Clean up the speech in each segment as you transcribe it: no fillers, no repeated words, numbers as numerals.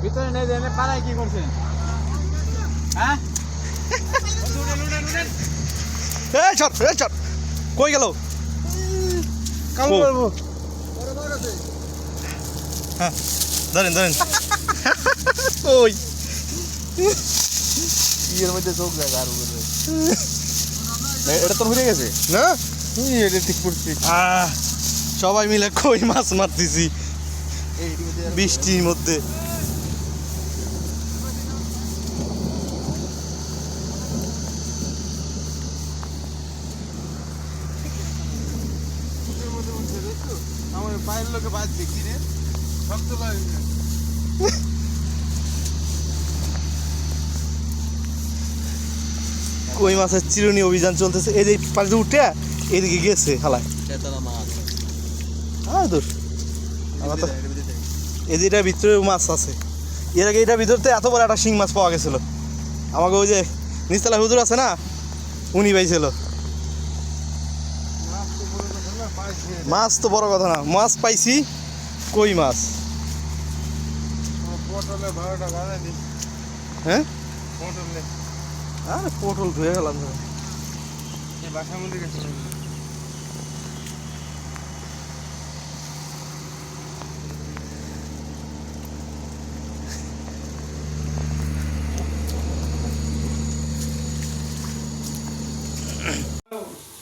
ভিতরে নেই দেনে পাড়ায় কি করছেন হ্যাঁ এই চট কই গেল কাম করবো হ্যাঁ ধরেন ওই ইয়ের মধ্যে চোখ লাগে আর উপরে এটা তো হয়ে গেছে না তুই এটা ঠিক করছি সবাই মিলে কই মাছ মারতেছি বৃষ্টির মধ্যে আমার পায়ের লোকে বাদ দেখি রে শক্ত লাগে কই মাছের চিরুনি অভিযান চলতেছে এই যে পাশে উঠে এদিকে গেছে খালায় দূর আমার তো এদিকটার ভিতরে মাছ আছে এর আগে এটার ভিতরতে এত বড় একটা শিং মাছ পাওয়া গেছিল আমাকে ওই যে নিচতলা হুজুর আছে না উনি পাইছিল মাছ তো বড় কথা না মাছ পাইছি কই মাছ পটলে ভাড়াটা বানাইনি হ্যাঁ পটলে আরে পটল ধুয়ে গেলাম এই বাসার মধ্যে গেছে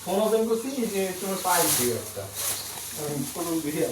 ফোন ওপেন করছি যে তোমার পাইছি একটা পটল দিয়ে